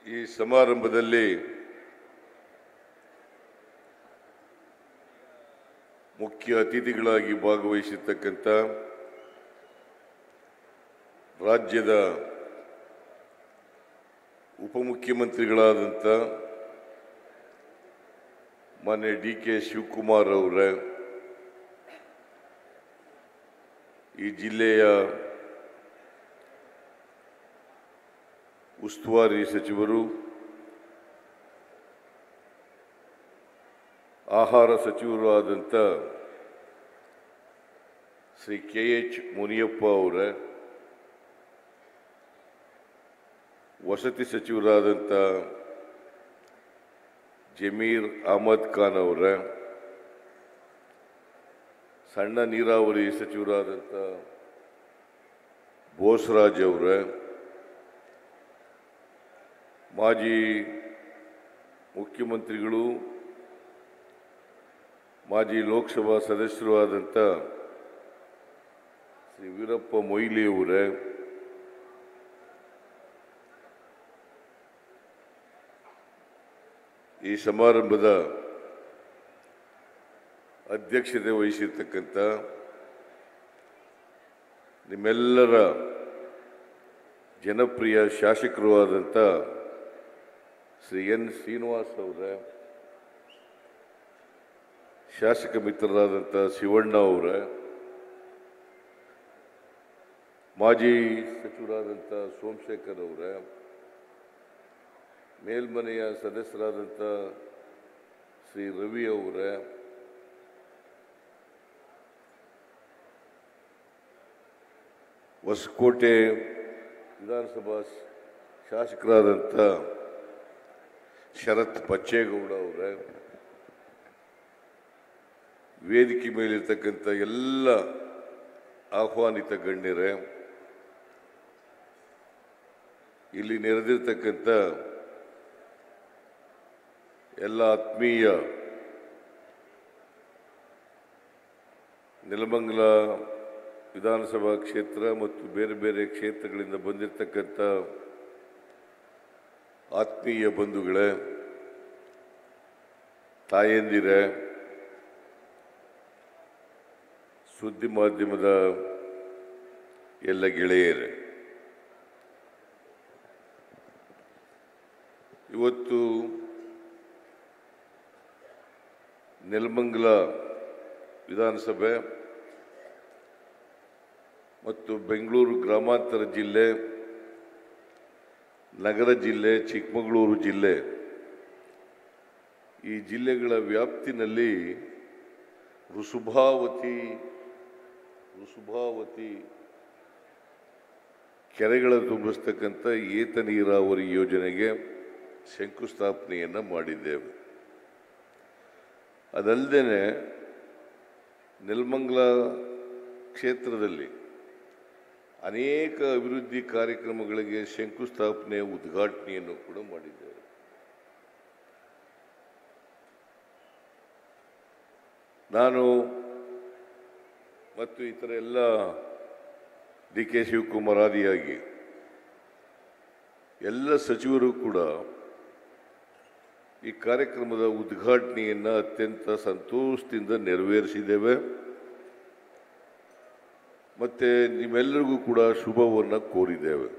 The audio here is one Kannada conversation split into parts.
ಈ ಸಮಾರಂಭದಲ್ಲಿ ಮುಖ್ಯ ಅತಿಥಿಗಳಾಗಿ ಭಾಗವಹಿಸಿರ್ತಕ್ಕಂಥ ರಾಜ್ಯದ ಉಪಮುಖ್ಯಮಂತ್ರಿಗಳಾದಂಥ ಮಾನ್ಯ ಡಿ.ಕೆ. ಶಿವಕುಮಾರ್ ಅವರೇ, ಈ ಜಿಲ್ಲೆಯ ಉಸ್ತುವಾರಿ ಸಚಿವರು, ಆಹಾರ ಸಚಿವರು ಆದಂಥ ಶ್ರೀ ಕೆ.ಎಚ್. ಮುನಿಯಪ್ಪ ಅವರೇ, ವಸತಿ ಸಚಿವರಾದಂಥ ಜಮೀರ್ ಅಹಮದ್ ಖಾನ್ ಅವರೇ, ಸಣ್ಣ ನೀರಾವರಿ ಸಚಿವರಾದಂಥ ಬೋಸರಾಜ್ ಅವರೇ, ಮಾಜಿ ಮುಖ್ಯಮಂತ್ರಿಗಳು ಮಾಜಿ ಲೋಕಸಭಾ ಸದಸ್ಯರು ಆದಂಥ ಶ್ರೀ ವೀರಪ್ಪ ಮೊಯ್ಲಿ ಅವರೇ, ಈ ಸಮಾರಂಭದ ಅಧ್ಯಕ್ಷತೆ ವಹಿಸಿರ್ತಕ್ಕಂಥ ನಿಮ್ಮೆಲ್ಲರ ಜನಪ್ರಿಯ ಶಾಸಕರು ಆದಂಥ ಶ್ರೀ ಎನ್ ಶ್ರೀನಿವಾಸ್ ಅವರೇ, ಶಾಸಕ ಮಿತ್ರರಾದಂಥ ಶಿವಣ್ಣ ಅವರೇ, ಮಾಜಿ ಸಚಿವರಾದಂಥ ಸೋಮಶೇಖರ್ ಅವರೇ, ಮೇಲ್ಮನೆಯ ಸದಸ್ಯರಾದಂಥ ಶ್ರೀ ರವಿ ಅವರೇ, ಹೊಸಕೋಟೆ ವಿಧಾನಸಭಾ ಶಾಸಕರಾದಂಥ ಶರತ್ ಬಚ್ಚೇಗೌಡ ಅವರೇ, ವೇದಿಕೆ ಮೇಲಿರ್ತಕ್ಕಂಥ ಎಲ್ಲ ಆಹ್ವಾನಿತ ಗಣ್ಯರೇ, ಇಲ್ಲಿ ನೆರೆದಿರ್ತಕ್ಕಂಥ ಎಲ್ಲ ಆತ್ಮೀಯ ನೆಲಮಂಗಲ ವಿಧಾನಸಭಾ ಕ್ಷೇತ್ರ ಮತ್ತು ಬೇರೆ ಬೇರೆ ಕ್ಷೇತ್ರಗಳಿಂದ ಬಂದಿರತಕ್ಕಂಥ ಆತ್ಮೀಯ ಬಂಧುಗಳೇ, ತಾಯಂದಿರೇ, ಸುದ್ದಿ ಮಾಧ್ಯಮದ ಎಲ್ಲ ಗೆಳೆಯರೇ, ಇವತ್ತು ನೆಲಮಂಗಲ ವಿಧಾನಸಭೆ ಮತ್ತು ಬೆಂಗಳೂರು ಗ್ರಾಮಾಂತರ ಜಿಲ್ಲೆ, ನಗರ ಜಿಲ್ಲೆ, ಚಿಕ್ಕಮಗಳೂರು ಜಿಲ್ಲೆ, ಈ ಜಿಲ್ಲೆಗಳ ವ್ಯಾಪ್ತಿನಲ್ಲಿ ಋಷಭಾವತಿ ಕೆರೆಗಳ ತುಂಬಿಸ್ತಕ್ಕಂಥ ಏತ ನೀರಾವರಿ ಯೋಜನೆಗೆ ಶಂಕುಸ್ಥಾಪನೆಯನ್ನು ಮಾಡಿದ್ದೇವೆ. ಅದಲ್ಲದೆ ನೆಲಮಂಗಲ ಕ್ಷೇತ್ರದಲ್ಲಿ ಅನೇಕ ಅಭಿವೃದ್ಧಿ ಕಾರ್ಯಕ್ರಮಗಳಿಗೆ ಶಂಕುಸ್ಥಾಪನೆ ಉದ್ಘಾಟನೆಯನ್ನು ಕೂಡ ಮಾಡಿದ್ದೇವೆ. ನಾನು ಮತ್ತು ಇತರ ಎಲ್ಲ ಡಿ.ಕೆ. ಶಿವಕುಮಾರ್ ಆದಿಯಾಗಿ ಎಲ್ಲ ಸಚಿವರು ಕೂಡ ಈ ಕಾರ್ಯಕ್ರಮದ ಉದ್ಘಾಟನೆಯನ್ನು ಅತ್ಯಂತ ಸಂತೋಷದಿಂದ ನೆರವೇರಿಸಿದ್ದೇವೆ ಮತ್ತು ನಿಮ್ಮೆಲ್ಲರಿಗೂ ಕೂಡ ಶುಭವನ್ನು ಕೋರಿದ್ದೇವೆ.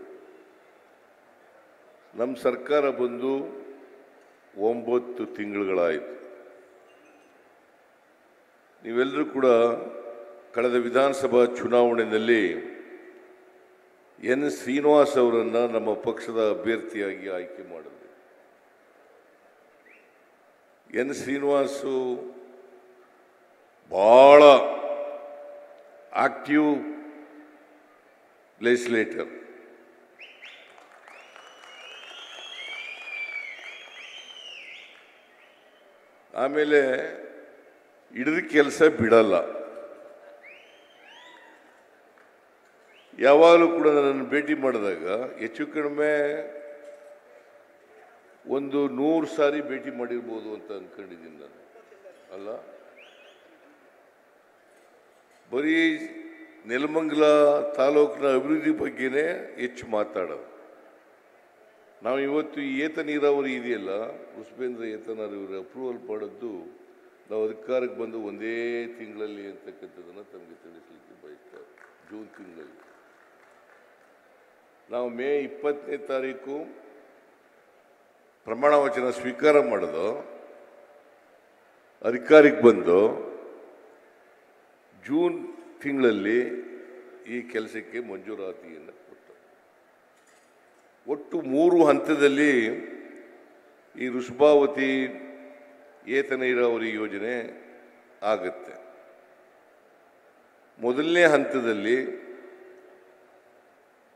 ನಮ್ಮ ಸರ್ಕಾರ ಬಂದು 9 ತಿಂಗಳುಗಳಾಯಿತು. ನೀವೆಲ್ಲರೂ ಕೂಡ ಕಳೆದ ವಿಧಾನಸಭಾ ಚುನಾವಣೆಯಲ್ಲಿ ಎನ್ ಶ್ರೀನಿವಾಸ್ ಅವರನ್ನು ನಮ್ಮ ಪಕ್ಷದ ಅಭ್ಯರ್ಥಿಯಾಗಿ ಆಯ್ಕೆ ಮಾಡಿದ್ವಿ. ಎನ್ ಶ್ರೀನಿವಾಸು ಬಹಳ ಆಕ್ಟಿವ್ ಲೆಜಿಸ್ಲೇಟರ್. ಆಮೇಲೆ ಹಿಡಿದ ಕೆಲಸ ಬಿಡಲ್ಲ. ಯಾವಾಗಲೂ ಕೂಡ ನನ್ನನ್ನು ಭೇಟಿ ಮಾಡಿದಾಗ ಹೆಚ್ಚು ಕಡಿಮೆ ಒಂದು 100 ಸಾರಿ ಭೇಟಿ ಮಾಡಿರ್ಬೋದು ಅಂತ ಅಂದ್ಕೊಂಡಿದ್ದೀನಿ ನಾನು. ಅಲ್ಲ, ಬರೀ ನೆಲಮಂಗಲ ತಾಲೂಕಿನ ಅಭಿವೃದ್ಧಿ ಬಗ್ಗೆನೇ ಹೆಚ್ಚು ಮಾತಾಡೋದು. ನಾವು ಇವತ್ತು ಈ ಏತ ನೀರಾವರಿ ಇದೆಯಲ್ಲ, ಉಸ್ಬೇಂದ್ರ ಏತ ನೀರಾವರಿ ಅಪ್ರೂವಲ್ ಮಾಡೋದು ನಾವು ಅಧಿಕಾರಕ್ಕೆ ಬಂದು ಒಂದೇ ತಿಂಗಳಲ್ಲಿ ಅಂತಕ್ಕಂಥದ್ದನ್ನು ತಮಗೆ ತಿಳಿಸಲಿಕ್ಕೆ ಬಯಸ್ತಾರೆ. ಜೂನ್ ತಿಂಗಳಲ್ಲಿ ನಾವು ಮೇ 20ನೇ ತಾರೀಕು ಪ್ರಮಾಣ ವಚನ ಸ್ವೀಕಾರ ಮಾಡೋದು, ಅಧಿಕಾರಕ್ಕೆ ಬಂದು ಜೂನ್ ತಿಂಗಳಲ್ಲಿ ಈ ಕೆಲಸಕ್ಕೆ ಮಂಜೂರಾತಿಯನ್ನು ಕೊಟ್ಟರು. ಒಟ್ಟು 3 ಹಂತದಲ್ಲಿ ಈ ವೃಷಭಾವತಿ ಏತ ನೀರಾವರಿ ಯೋಜನೆ ಆಗುತ್ತೆ. ಮೊದಲನೇ ಹಂತದಲ್ಲಿ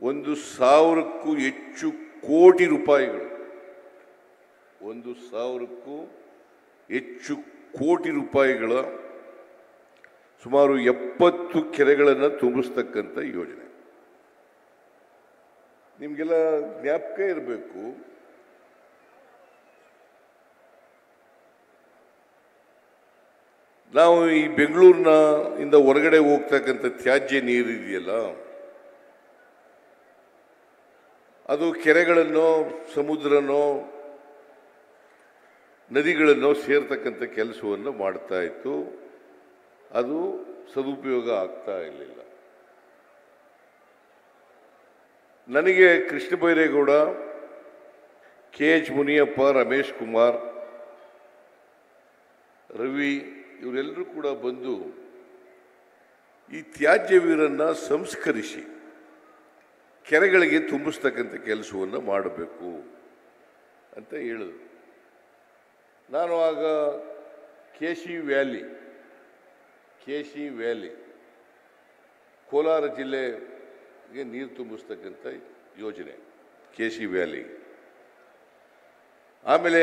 1,000ಕ್ಕೂ ಹೆಚ್ಚು ಕೋಟಿ ರೂಪಾಯಿಗಳು, 1,000ಕ್ಕೂ ಹೆಚ್ಚು ಕೋಟಿ ರೂಪಾಯಿಗಳ ಸುಮಾರು 70 ಕೆರೆಗಳನ್ನು ತುಂಬಿಸ್ತಕ್ಕಂಥ ಯೋಜನೆ. ನಿಮಗೆಲ್ಲ ಜ್ಞಾಪಕ ಇರಬೇಕು, ನಾವು ಈ ಬೆಂಗಳೂರಿನ ಇಂದ ಹೊರಗಡೆ ಹೋಗ್ತಕ್ಕಂಥ ತ್ಯಾಜ್ಯ ನೀರು ಇದೆಯಲ್ಲ, ಅದು ಕೆರೆಗಳನ್ನು, ಸಮುದ್ರನೋ, ನದಿಗಳನ್ನು ಸೇರ್ತಕ್ಕಂಥ ಕೆಲಸವನ್ನು ಮಾಡ್ತಾ ಇತ್ತು. ಅದು ಸದುಪಯೋಗ ಆಗ್ತಾ ಇರಲಿಲ್ಲ. ನನಗೆ ಕೃಷ್ಣ ಬೈರೇಗೌಡ, KH ಮುನಿಯಪ್ಪ, ರಮೇಶ್ ಕುಮಾರ್, ರವಿ ಇವರೆಲ್ಲರೂ ಕೂಡ ಬಂದು ಈ ತ್ಯಾಜ್ಯ ನೀರನ್ನು ಸಂಸ್ಕರಿಸಿ ಕೆರೆಗಳಿಗೆ ತುಂಬಿಸ್ತಕ್ಕಂಥ ಕೆಲಸವನ್ನು ಮಾಡಬೇಕು ಅಂತ ಹೇಳಿದ್ರು. ನಾನು ಆಗ KC ವ್ಯಾಲಿ ಕೋಲಾರ ಜಿಲ್ಲೆಗೆ ನೀರು ತುಂಬಿಸ್ತಕ್ಕಂಥ ಯೋಜನೆ KC ವ್ಯಾಲಿ, ಆಮೇಲೆ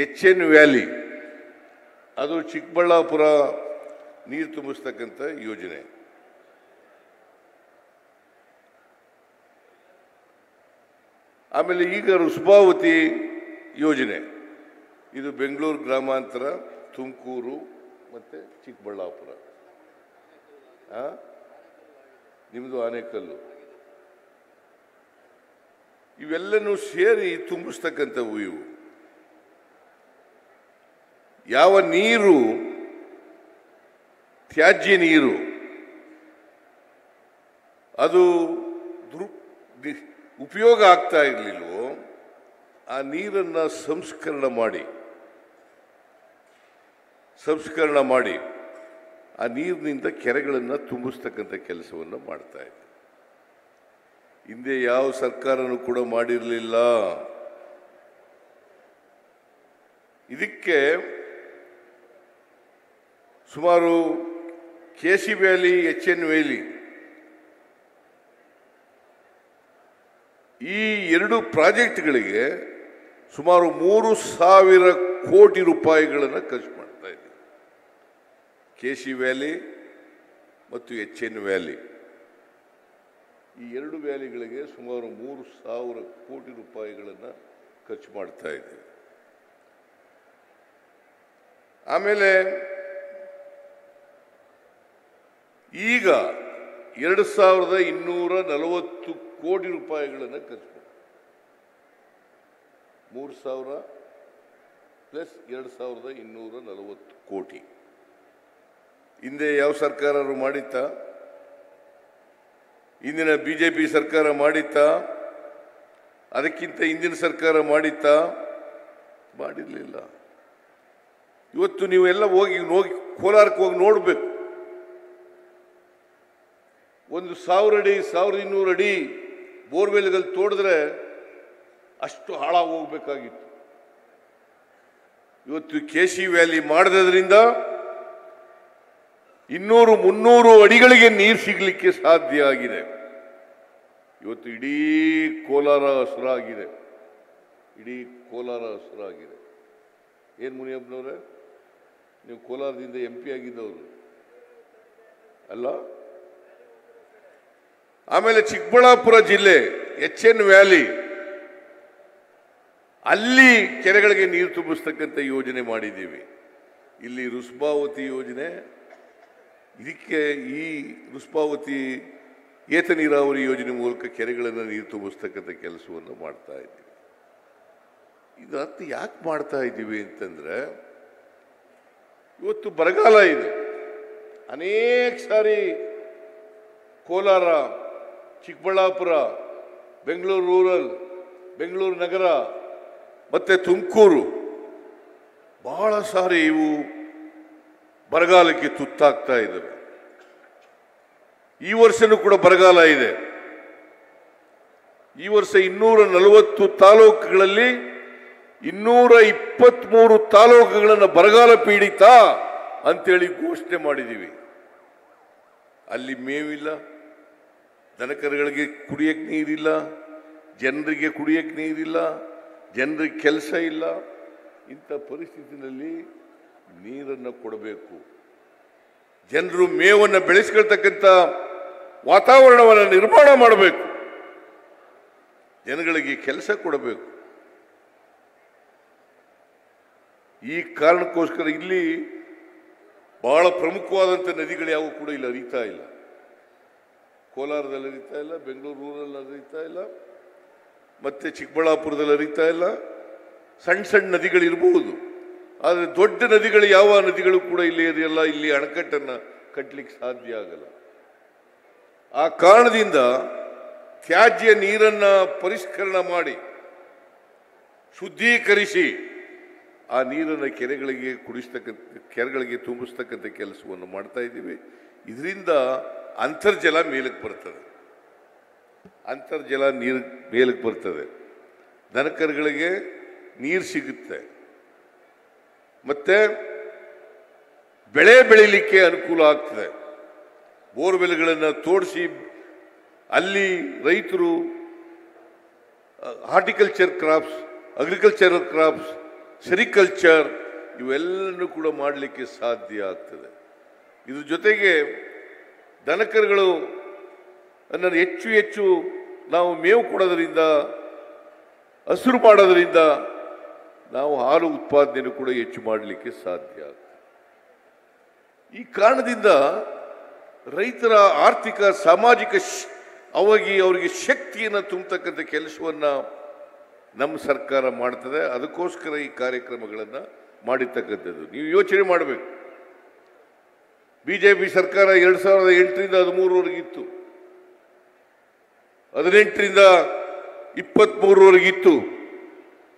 HN ವ್ಯಾಲಿ ಅದು ಚಿಕ್ಕಬಳ್ಳಾಪುರ ನೀರು ತುಂಬಿಸ್ತಕ್ಕಂಥ ಯೋಜನೆ, ಆಮೇಲೆ ಈಗ ವೃಷಭಾವತಿ ಯೋಜನೆ, ಇದು ಬೆಂಗಳೂರು ಗ್ರಾಮಾಂತರ, ತುಮಕೂರು ಮತ್ತು ಚಿಕ್ಕಬಳ್ಳಾಪುರ. ನಿಮ್ಮದು ಆನೇಕಲ್ಲು. ಇವೆಲ್ಲನೂ ಸೇರಿ ತುಂಬಿಸ್ತಕ್ಕಂಥವು. ಇವು ಯಾವ ನೀರು, ತ್ಯಾಜ್ಯ ನೀರು ಅದು ಉಪಯೋಗ ಆಗ್ತಾ ಇರಲಿಲ್ವೋ, ಆ ನೀರನ್ನು ಸಂಸ್ಕರಣೆ ಮಾಡಿ ಆ ನೀರಿನಿಂದ ಕೆರೆಗಳನ್ನು ತುಂಬಿಸ್ತಕ್ಕಂಥ ಕೆಲಸವನ್ನು ಮಾಡ್ತಾ ಇದ್ದೆ. ಹಿಂದೆ ಯಾವ ಸರ್ಕಾರನೂ ಕೂಡ ಮಾಡಿರಲಿಲ್ಲ. ಇದಕ್ಕೆ ಸುಮಾರು KC ವ್ಯಾಲಿ, HN ವ್ಯಾಲಿ ಈ 2 ಪ್ರಾಜೆಕ್ಟ್ಗಳಿಗೆ ಸುಮಾರು 3,000 ಕೋಟಿ ರೂಪಾಯಿಗಳನ್ನು ಖರ್ಚು ಮಾಡ್ತಾ ಇದ್ದೀವಿ. KC ವ್ಯಾಲಿ ಮತ್ತು HN ವ್ಯಾಲಿ ಈ 2 ವ್ಯಾಲಿಗಳಿಗೆ ಸುಮಾರು 3,000 ಕೋಟಿ ರೂಪಾಯಿಗಳನ್ನು ಖರ್ಚು ಮಾಡ್ತಾ ಇದ್ದೀವಿ. ಆಮೇಲೆ ಈಗ 2,240 ಕೋಟಿ ರೂಪಾಯಿಗಳನ್ನು ಖರ್ಚು ಮಾಡಿ, 3,000 ಪ್ಲಸ್ 2,240 ಕೋಟಿ. ಹಿಂದೆ ಯಾವ ಸರ್ಕಾರ ಮಾಡಿತ್ತಾ? ಇಂದಿನ BJP ಸರ್ಕಾರ ಮಾಡಿತ್ತಾ? ಅದಕ್ಕಿಂತ ಹಿಂದಿನ ಸರ್ಕಾರ ಮಾಡಿತ್ತಾ? ಮಾಡಿರಲಿಲ್ಲ. ಇವತ್ತು ನೀವೆಲ್ಲ ಹೋಗಿ ಕೋಲಾರಕ್ಕೆ ಹೋಗಿ ನೋಡಬೇಕು. 1,000 ಅಡಿ, 1,200 ಅಡಿ ಬೋರ್ವೆಲ್ಗಳು ತೋಡಿದ್ರೆ ಅಷ್ಟು ಹಾಳಾಗಿ ಹೋಗ್ಬೇಕಾಗಿತ್ತು. ಇವತ್ತು KC ವ್ಯಾಲಿ ಮಾಡಿದ್ರಿಂದ 200-300 ಅಡಿಗಳಿಗೆ ನೀರು ಸಿಗಲಿಕ್ಕೆ ಸಾಧ್ಯ ಆಗಿದೆ. ಇವತ್ತು ಇಡೀ ಕೋಲಾರ ಹಸಿರಾಗಿದೆ. ಏನು ಮುನಿಯಪ್ಪನವ್ರೆ, ನೀವು ಕೋಲಾರದಿಂದ MP ಆಗಿದ್ದವರು ಅಲ್ಲ? ಆಮೇಲೆ ಚಿಕ್ಕಬಳ್ಳಾಪುರ ಜಿಲ್ಲೆ HN ವ್ಯಾಲಿ, ಅಲ್ಲಿ ಕೆರೆಗಳಿಗೆ ನೀರು ತುಂಬಿಸ್ತಕ್ಕಂಥ ಯೋಜನೆ ಮಾಡಿದ್ದೀವಿ. ಇಲ್ಲಿ ವೃಷಭಾವತಿ ಯೋಜನೆ, ಇದಕ್ಕೆ ಈ ವೃಷಭಾವತಿ ಏತ ನೀರಾವರಿ ಯೋಜನೆ ಮೂಲಕ ಕೆರೆಗಳನ್ನು ನೀರು ತುಂಬಿಸ್ತಕ್ಕಂಥ ಕೆಲಸವನ್ನು ಮಾಡ್ತಾ ಇದ್ದೀವಿ. ಇದು ಅರ್ಥ ಯಾಕೆ ಮಾಡ್ತಾ ಇದ್ದೀವಿ ಅಂತಂದ್ರೆ, ಇವತ್ತು ಬರಗಾಲ ಇದೆ. ಅನೇಕ ಸಾರಿ ಕೋಲಾರ, ಚಿಕ್ಕಬಳ್ಳಾಪುರ, ಬೆಂಗಳೂರು ರೂರಲ್, ಬೆಂಗಳೂರು ನಗರ ಮತ್ತೆ ತುಮಕೂರು ಬಹಳ ಸಾರಿ ಇವು ಬರಗಾಲಕ್ಕೆ ತುತ್ತಾಗ್ತಾ ಇದ್ದಾವೆ. ಈ ವರ್ಷನೂ ಕೂಡ ಬರಗಾಲ ಇದೆ. ಈ ವರ್ಷ 240 ತಾಲೂಕುಗಳಲ್ಲಿ 223 ತಾಲೂಕುಗಳನ್ನು ಬರಗಾಲ ಪೀಡಿತ ಅಂತೇಳಿ ಘೋಷಣೆ ಮಾಡಿದ್ದೀವಿ. ಅಲ್ಲಿ ಮೇವಿಲ್ಲ, ದನಕರುಗಳಿಗೆ ಕುಡಿಯಕ್ಕೆ ನೀರಿಲ್ಲ, ಜನರಿಗೆ ಕುಡಿಯಕ್ಕೆ ನೀರಿಲ್ಲ, ಜನರಿಗೆ ಕೆಲಸ ಇಲ್ಲ. ಇಂಥ ಪರಿಸ್ಥಿತಿನಲ್ಲಿ ನೀರನ್ನು ಕೊಡಬೇಕು, ಜನರು ಮೇವನ್ನು ಬೆಳೆಸ್ಕೊಳ್ತಕ್ಕಂಥ ವಾತಾವರಣವನ್ನು ನಿರ್ಮಾಣ ಮಾಡಬೇಕು, ಜನಗಳಿಗೆ ಕೆಲಸ ಕೊಡಬೇಕು. ಈ ಕಾರಣಕ್ಕೋಸ್ಕರ ಇಲ್ಲಿ ಬಹಳ ಪ್ರಮುಖವಾದಂಥ ನದಿಗಳು ಯಾವುವು ಕೂಡ ಇಲ್ಲಿ ಹರಿತಾ ಇಲ್ಲ. ಕೋಲಾರದಲ್ಲಿ ಹರಿತಾ ಇಲ್ಲ, ಬೆಂಗಳೂರು ರೂರಲ್ಲಿ ಹರಿತಾ ಇಲ್ಲ, ಮತ್ತೆ ಚಿಕ್ಕಬಳ್ಳಾಪುರದಲ್ಲಿ ಹರಿತಾ ಇಲ್ಲ. ಸಣ್ಣ ಸಣ್ಣ ನದಿಗಳಿರ್ಬಹುದು, ಆದರೆ ದೊಡ್ಡ ನದಿಗಳು ಯಾವ ನದಿಗಳು ಕೂಡ ಇಲ್ಲಿ ಇದೆಯಲ್ಲ, ಇಲ್ಲಿ ಅಣೆಕಟ್ಟನ್ನು ಕಟ್ಟಲಿಕ್ಕೆ ಸಾಧ್ಯ ಆಗಲ್ಲ. ಆ ಕಾರಣದಿಂದ ತ್ಯಾಜ್ಯ ನೀರನ್ನು ಪರಿಷ್ಕರಣೆ ಮಾಡಿ ಶುದ್ಧೀಕರಿಸಿ ಆ ನೀರನ್ನು ಕೆರೆಗಳಿಗೆ ತುಂಬಿಸ್ತಕ್ಕಂಥ ಕೆಲಸವನ್ನು ಮಾಡ್ತಾ ಇದ್ದೀವಿ. ಇದರಿಂದ ಅಂತರ್ಜಲ ಮೇಲಕ್ಕೆ ಬರ್ತದೆ, ಅಂತರ್ಜಲ ನೀರು ಮೇಲಕ್ಕೆ ಬರ್ತದೆ, ದನಕರುಗಳಿಗೆ ನೀರು ಸಿಗುತ್ತೆ, ಮತ್ತೆ ಬೆಳೆ ಬೆಳೀಲಿಕ್ಕೆ ಅನುಕೂಲ ಆಗ್ತದೆ. ಬೋರ್ವೆಲ್ಗಳನ್ನು ತೋಡಿಸಿ ಅಲ್ಲಿ ರೈತರು horticulture crops, agricultural crops, sericulture ಇವೆಲ್ಲನೂ ಕೂಡ ಮಾಡಲಿಕ್ಕೆ ಸಾಧ್ಯ ಆಗ್ತದೆ. ಇದ್ರ ಜೊತೆಗೆ ದನಕರುಗಳು ಅನ್ನೋದು ಹೆಚ್ಚು ಹೆಚ್ಚು ನಾವು ಮೇವು ಕೊಡೋದ್ರಿಂದ, ಹಸಿರು ಮಾಡೋದ್ರಿಂದ ನಾವು ಹಾಲು ಉತ್ಪಾದನೆಯನ್ನು ಕೂಡ ಹೆಚ್ಚು ಮಾಡಲಿಕ್ಕೆ ಸಾಧ್ಯ ಆಗ್ತದೆ. ಈ ಕಾರಣದಿಂದ ರೈತರ ಆರ್ಥಿಕ ಸಾಮಾಜಿಕ ಅವರಿಗೆ ಶಕ್ತಿಯನ್ನು ತುಂಬತಕ್ಕಂಥ ಕೆಲಸವನ್ನು ನಮ್ಮ ಸರ್ಕಾರ ಮಾಡ್ತದೆ. ಅದಕ್ಕೋಸ್ಕರ ಈ ಕಾರ್ಯಕ್ರಮಗಳನ್ನು ಮಾಡಿರ್ತಕ್ಕಂಥದ್ದು. ನೀವು ಯೋಚನೆ ಮಾಡಬೇಕು, ಬಿಜೆಪಿ ಸರ್ಕಾರ 2008ರಿಂದ 13ವರೆಗಿತ್ತು, 18ರಿಂದ 23ವರೆಗಿತ್ತು.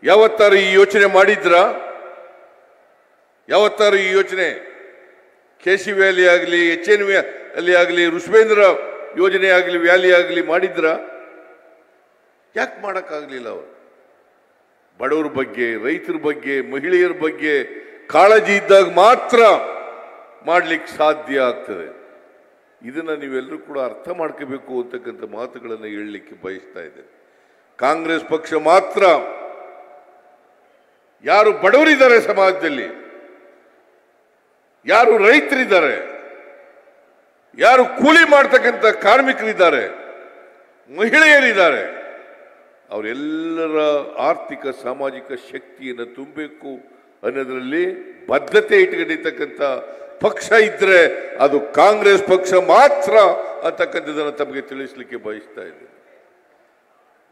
ಯಾವತ್ತಾರು ಈ ಯೋಚನೆ ಮಾಡಿದ್ರಾ? ಯಾವತ್ತಾರು ಈ ಯೋಚನೆ KC ವ್ಯಾಲಿ ಆಗಲಿ, HN ವ್ಯಾಲಿ ಆಗಲಿ, ಋಷಭೇಂದ್ರ ಯೋಜನೆ ಆಗಲಿ, ವ್ಯಾಲಿ ಆಗಲಿ ಮಾಡಿದ್ರ? ಯಾಕೆ ಮಾಡೋಕ್ಕಾಗಲಿಲ್ಲ? ಅವರು ಬಡವರ ಬಗ್ಗೆ, ರೈತರ ಬಗ್ಗೆ, ಮಹಿಳೆಯರ ಬಗ್ಗೆ ಕಾಳಜಿ ಇದ್ದಾಗ ಮಾತ್ರ ಮಾಡಲಿಕ್ಕೆ ಸಾಧ್ಯ ಆಗ್ತದೆ. ಇದನ್ನು ನೀವೆಲ್ಲರೂ ಕೂಡ ಅರ್ಥ ಮಾಡ್ಕೋಬೇಕು ಅಂತಕ್ಕಂಥ ಮಾತುಗಳನ್ನು ಹೇಳಲಿಕ್ಕೆ ಬಯಸ್ತಾ ಇದ್ದೇನೆ. ಕಾಂಗ್ರೆಸ್ ಪಕ್ಷ ಮಾತ್ರ ಯಾರು ಬಡವರಿದ್ದಾರೆ ಸಮಾಜದಲ್ಲಿ, ಯಾರು ರೈತರಿದ್ದಾರೆ, ಯಾರು ಕೂಲಿ ಮಾಡ್ತಕ್ಕಂಥ ಕಾರ್ಮಿಕರಿದ್ದಾರೆ, ಮಹಿಳೆಯರಿದ್ದಾರೆ, ಅವರೆಲ್ಲರ ಆರ್ಥಿಕ ಸಾಮಾಜಿಕ ಶಕ್ತಿಯನ್ನು ತುಂಬಬೇಕು ಅನ್ನೋದರಲ್ಲಿ ಬದ್ಧತೆ ಇಟ್ಕೊಂಡಿರ್ತಕ್ಕಂಥ ಪಕ್ಷ ಇದ್ರೆ ಅದು ಕಾಂಗ್ರೆಸ್ ಪಕ್ಷ ಮಾತ್ರ ಅಂತಕ್ಕಂಥದ್ದನ್ನು ತಮಗೆ ತಿಳಿಸಲಿಕ್ಕೆ ಬಯಸ್ತಾ ಇದ್ದೇನೆ.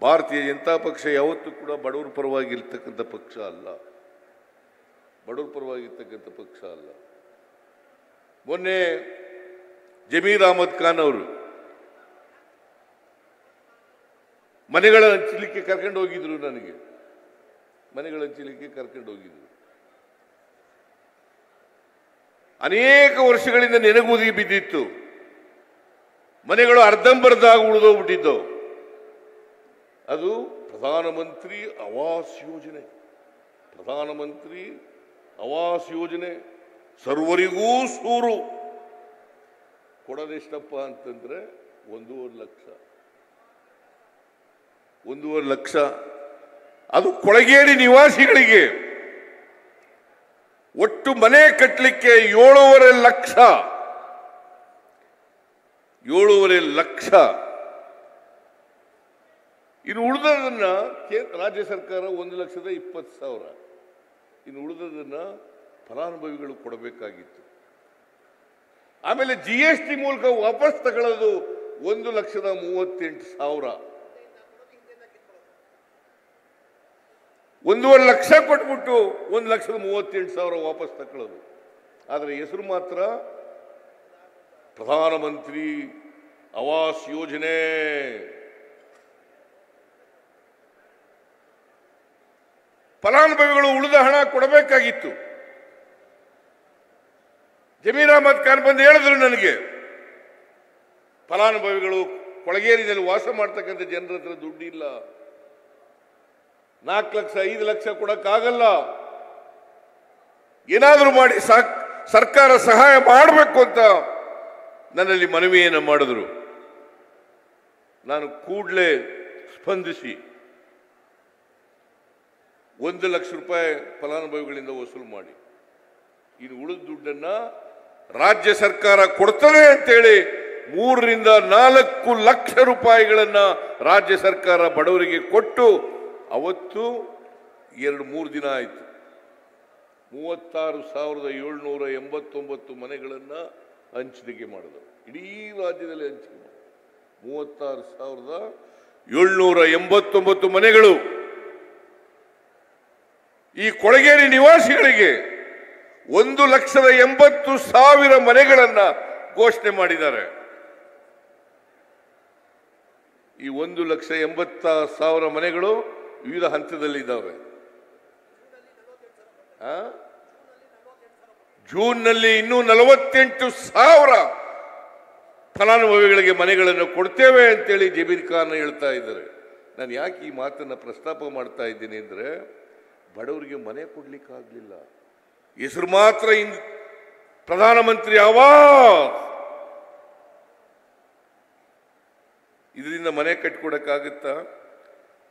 ಭಾರತೀಯ ಜನತಾ ಪಕ್ಷ ಯಾವತ್ತೂ ಕೂಡ ಬಡವರ ಪರವಾಗಿರ್ತಕ್ಕಂಥ ಪಕ್ಷ ಅಲ್ಲ, ಬಡವರ ಪರವಾಗಿರ್ತಕ್ಕಂಥ ಪಕ್ಷ ಅಲ್ಲ. ಮೊನ್ನೆ ಜಮೀರ್ ಅಹಮದ್ ಖಾನ್ ಅವರು ಮನೆಗಳ ಹಂಚಲಿಕ್ಕೆ ಕರ್ಕೊಂಡು ಹೋಗಿದ್ರು, ನನಗೆ ಮನೆಗಳ ಹಂಚಲಿಕ್ಕೆ ಕರ್ಕೊಂಡು ಹೋಗಿದ್ರು. ಅನೇಕ ವರ್ಷಗಳಿಂದ ನೆನಗುದಿ ಬಿದ್ದಿತ್ತು, ಮನೆಗಳು ಅರ್ಧಂಬರ್ಧಾಗಿ ಉಳಿದೋಗ್ಬಿಟ್ಟಿದ್ದವು. ಅದು ಪ್ರಧಾನಮಂತ್ರಿ ಆವಾಸ್ ಯೋಜನೆ. ಪ್ರಧಾನಮಂತ್ರಿ ಆವಾಸ್ ಯೋಜನೆ ಸರ್ವರಿಗೂ ಸೂರು ಕೊಡೋದೆಷ್ಟಪ್ಪ ಅಂತಂದ್ರೆ 1.5 ಲಕ್ಷ. 1.5 ಲಕ್ಷ. ಅದು ಕೊಳಗೇರಿ ನಿವಾಸಿಗಳಿಗೆ. ಒಟ್ಟು ಮನೆ ಕಟ್ಟಲಿಕ್ಕೆ 7.5 ಲಕ್ಷ. 7.5 ಲಕ್ಷ. ಇನ್ನು ಉಳಿದದನ್ನ ರಾಜ್ಯ ಸರ್ಕಾರ 1,20,000. ಇನ್ನು ಉಳಿದದನ್ನ ಫಲಾನುಭವಿಗಳು ಕೊಡಬೇಕಾಗಿತ್ತು. ಆಮೇಲೆ GST ಮೂಲಕ ವಾಪಸ್ ತಗೊಳ್ಳೋದು 1,38,000. 1.5 ಲಕ್ಷ ಕೊಟ್ಬಿಟ್ಟು 1,38,000 ವಾಪಸ್ ತಕೊಳ್ಳೋದು. ಆದರೆ ಹೆಸರು ಮಾತ್ರ ಪ್ರಧಾನಮಂತ್ರಿ ಆವಾಸ್ ಯೋಜನೆ. ಫಲಾನುಭವಿಗಳು ಉಳಿದ ಹಣ ಕೊಡಬೇಕಾಗಿತ್ತು. ಜಮೀರ್ ಅಹಮದ್ ಖಾನ್ ಬಂದು ಹೇಳಿದ್ರು ನನಗೆ, ಫಲಾನುಭವಿಗಳು ಕೊಳಗೇರಿನಲ್ಲಿ ವಾಸ ಮಾಡ್ತಕ್ಕಂಥ ಜನರ ಹತ್ರ ದುಡ್ಡಿಲ್ಲ, 4 ಲಕ್ಷ 5 ಲಕ್ಷ ಕೊಡಕ್ಕಾಗಲ್ಲ, ಏನಾದರೂ ಮಾಡಿ ಸರ್ಕಾರ ಸಹಾಯ ಮಾಡಬೇಕು ಅಂತ ನನ್ನಲ್ಲಿ ಮನವಿಯನ್ನು ಮಾಡಿದ್ರು. ನಾನು ಕೂಡಲೇ ಸ್ಪಂದಿಸಿ 1 ಲಕ್ಷ ರೂಪಾಯಿ ಫಲಾನುಭವಿಗಳಿಂದ ವಸೂಲು ಮಾಡಿ, ಇನ್ನು ಉಳಿದ ದುಡ್ಡನ್ನ ರಾಜ್ಯ ಸರ್ಕಾರ ಕೊಡ್ತದೆ ಅಂತೇಳಿ 3 ರಿಂದ 4 ಲಕ್ಷ ರೂಪಾಯಿಗಳನ್ನ ರಾಜ್ಯ ಸರ್ಕಾರ ಬಡವರಿಗೆ ಕೊಟ್ಟು ಅವತ್ತು 2-3 ದಿನ ಆಯಿತು. 36,789 ಮನೆಗಳನ್ನು ಹಂಚಿಕೆ ಮಾಡಿದರು. ಇಡೀ ರಾಜ್ಯದಲ್ಲಿ ಹಂಚಿಕೆ ಮಾಡಿದರು. 36,789 ಮನೆಗಳು ಈ ಕೊಳಗೇರಿ ನಿವಾಸಿಗಳಿಗೆ 1,80,000 ಮನೆಗಳನ್ನ ಘೋಷಣೆ ಮಾಡಿದ್ದಾರೆ. ಈ 1,80,000 ಮನೆಗಳು ವಿವಿಧ ಹಂತದಲ್ಲಿದ್ದಾವೆ. ಜೂನ್ನಲ್ಲಿ ಇನ್ನೂ 48,000 ಫಲಾನುಭವಿಗಳಿಗೆ ಮನೆಗಳನ್ನು ಕೊಡ್ತೇವೆ ಅಂತೇಳಿ ಜಮೀರ್ ಖಾನ್ ಹೇಳ್ತಾ ಇದ್ದಾರೆ. ನಾನು ಯಾಕೆ ಈ ಮಾತನ್ನು ಪ್ರಸ್ತಾಪ ಮಾಡ್ತಾ ಇದ್ದೀನಿ ಅಂದರೆ, ಬಡವರಿಗೆ ಮನೆ ಕೊಡ್ಲಿಕ್ಕಾಗಲಿಲ್ಲ, ಹೆಸರು ಮಾತ್ರ ಪ್ರಧಾನಮಂತ್ರಿ ಆವಾಸ್, ಇದರಿಂದ ಮನೆ ಕಟ್ಕೊಡಕ್ಕಾಗುತ್ತಾ?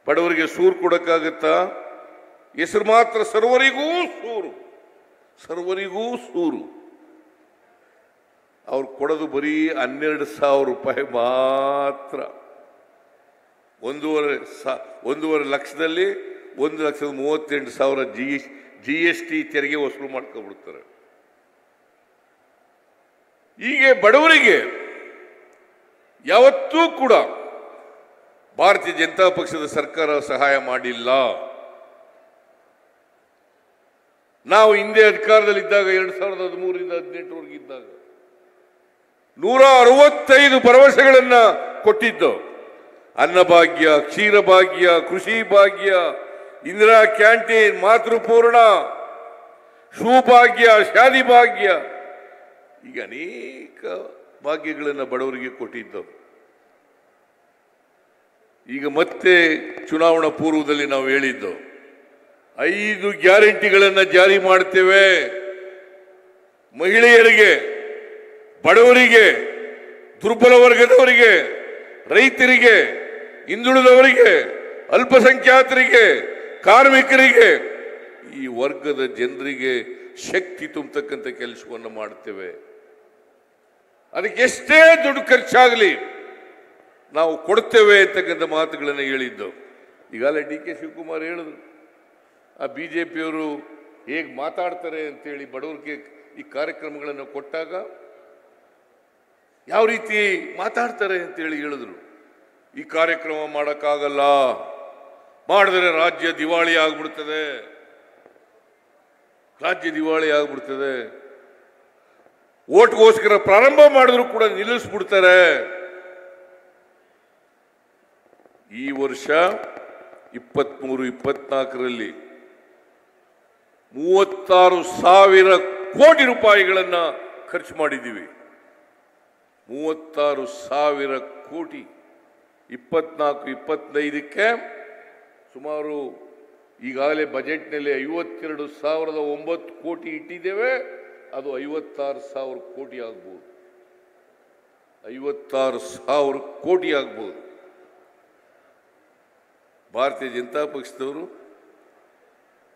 ಬಡವರಿಗೆ ಸೂರು ಕೊಡಕ್ಕಾಗುತ್ತಾ? ಹೆಸರು ಮಾತ್ರ ಸರ್ವರಿಗೂ ಸೂರು. ಅವ್ರು ಕೊಡೋದು ಬರೀ 12,000 ರೂಪಾಯಿ ಮಾತ್ರ. 1.5 ಲಕ್ಷದಲ್ಲಿ 1,38,000 GST ತೆರಿಗೆ ವಸೂಲು ಮಾಡ್ಕೊಬಿಡ್ತಾರೆ. ಹೀಗೆ ಬಡವರಿಗೆ ಯಾವತ್ತೂ ಕೂಡ ಭಾರತೀಯ ಜನತಾ ಪಕ್ಷದ ಸರ್ಕಾರ ಸಹಾಯ ಮಾಡಿಲ್ಲ. ನಾವು ಹಿಂದೆ ಅಧಿಕಾರದಲ್ಲಿದ್ದಾಗ 2013ರಿಂದ 2018 ಇದ್ದಾಗ 165 ಭರವಸೆಗಳನ್ನ ಕೊಟ್ಟಿದ್ದು. ಅನ್ನಭಾಗ್ಯ, ಕ್ಷೀರಭಾಗ್ಯ, ಕೃಷಿ ಭಾಗ್ಯ, ಇಂದಿರಾ ಕ್ಯಾಂಟೀನ್, ಮಾತೃಪೂರ್ಣ, ಸೌಭಾಗ್ಯ, ಶಾದಿ ಭಾಗ್ಯ, ಈಗ ಅನೇಕ ಭಾಗ್ಯಗಳನ್ನು ಬಡವರಿಗೆ ಕೊಟ್ಟಿದ್ದವು. ಈಗ ಮತ್ತೆ ಚುನಾವಣಾ ಪೂರ್ವದಲ್ಲಿ ನಾವು ಹೇಳಿದ್ದು 5 ಗ್ಯಾರಂಟಿಗಳನ್ನು ಜಾರಿ ಮಾಡ್ತೇವೆ. ಮಹಿಳೆಯರಿಗೆ, ಬಡವರಿಗೆ, ದುರ್ಬಲ ವರ್ಗದವರಿಗೆ, ರೈತರಿಗೆ, ಹಿಂದುಳಿದವರಿಗೆ, ಅಲ್ಪಸಂಖ್ಯಾತರಿಗೆ, ಕಾರ್ಮಿಕರಿಗೆ, ಈ ವರ್ಗದ ಜನರಿಗೆ ಶಕ್ತಿ ತುಂಬತಕ್ಕಂಥ ಕೆಲಸವನ್ನು ಮಾಡ್ತೇವೆ. ಅದಕ್ಕೆ ಎಷ್ಟೇ ದುಡ್ಡು ಖರ್ಚಾಗಲಿ ನಾವು ಕೊಡ್ತೇವೆ ಅಂತಕ್ಕಂಥ ಮಾತುಗಳನ್ನು ಹೇಳಿದ್ದು. ಈಗಾಗಲೇ DK ಶಿವಕುಮಾರ್ ಹೇಳಿದ್ರು, ಆ BJPಯವರು ಹೇಗೆ ಮಾತಾಡ್ತಾರೆ ಅಂತೇಳಿ ಬಡವರಿಗೆ ಈ ಕಾರ್ಯಕ್ರಮಗಳನ್ನು ಕೊಟ್ಟಾಗ ಯಾವ ರೀತಿ ಮಾತಾಡ್ತಾರೆ ಅಂತೇಳಿ ಹೇಳಿದ್ರು. ಈ ಕಾರ್ಯಕ್ರಮ ಮಾಡೋಕ್ಕಾಗಲ್ಲ, ಮಾಡಿದ್ರೆ ರಾಜ್ಯ ದಿವಾಳಿ ಆಗ್ಬಿಡ್ತದೆ, ಓಟ್ಗೋಸ್ಕರ ಪ್ರಾರಂಭ ಮಾಡಿದ್ರು ಕೂಡ ನಿಲ್ಲಿಸ್ಬಿಡ್ತಾರೆ. ಈ ವರ್ಷ 23-24ರಲ್ಲಿ 36,000 ಕೋಟಿ ರೂಪಾಯಿಗಳನ್ನ ಖರ್ಚು ಮಾಡಿದ್ದೀವಿ. 36,000 ಕೋಟಿ. 24-25ಕ್ಕೆ ಸುಮಾರು ಈಗಾಗಲೇ ಬಜೆಟ್ನಲ್ಲಿ 52,009 ಕೋಟಿ ಇಟ್ಟಿದ್ದೇವೆ. ಅದು 56,000 ಕೋಟಿ ಆಗ್ಬೋದು. 56,000 ಕೋಟಿ ಆಗ್ಬೋದು. ಭಾರತೀಯ ಜನತಾ ಪಕ್ಷದವರು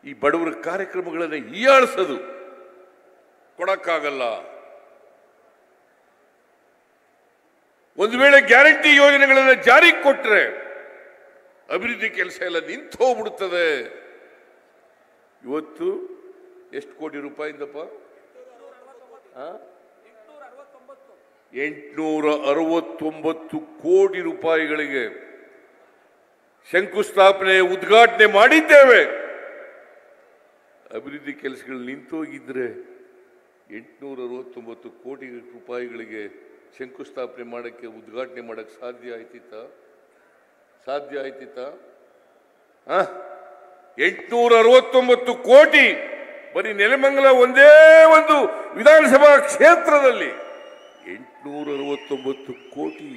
ಈ ಬಡವರ ಕಾರ್ಯಕ್ರಮಗಳನ್ನು ಹೀಯಾಳಿಸೋದು, ಕೊಡಕ್ಕಾಗಲ್ಲ. ಒಂದು ವೇಳೆ ಗ್ಯಾರಂಟಿ ಯೋಜನೆಗಳನ್ನು ಜಾರಿಗೆ ಕೊಟ್ಟರೆ ಅಭಿವೃದ್ಧಿ ಕೆಲಸ ಎಲ್ಲ ನಿಂತು ಹೋಗ್ಬಿಡುತ್ತದೆ. ಇವತ್ತು ಎಷ್ಟು ಕೋಟಿ ರೂಪಾಯಿಂದಪ್ಪ? 869 ಕೋಟಿ ರೂಪಾಯಿಗಳಿಗೆ ಶಂಕುಸ್ಥಾಪನೆ ಉದ್ಘಾಟನೆ ಮಾಡಿದ್ದೇವೆ. ಅಭಿವೃದ್ಧಿ ಕೆಲಸಗಳು ನಿಂತೋಗಿದ್ರೆ 869 ಕೋಟಿ ರೂಪಾಯಿಗಳಿಗೆ ಶಂಕುಸ್ಥಾಪನೆ ಮಾಡೋಕ್ಕೆ ಉದ್ಘಾಟನೆ ಮಾಡೋಕ್ಕೆ ಸಾಧ್ಯ ಆಯ್ತಿತ್ತ 869 ಕೋಟಿ ಬರೀ ನೆಲಮಂಗಲ ಒಂದೇ ಒಂದು ವಿಧಾನಸಭಾ ಕ್ಷೇತ್ರದಲ್ಲಿ 869 ಕೋಟಿ.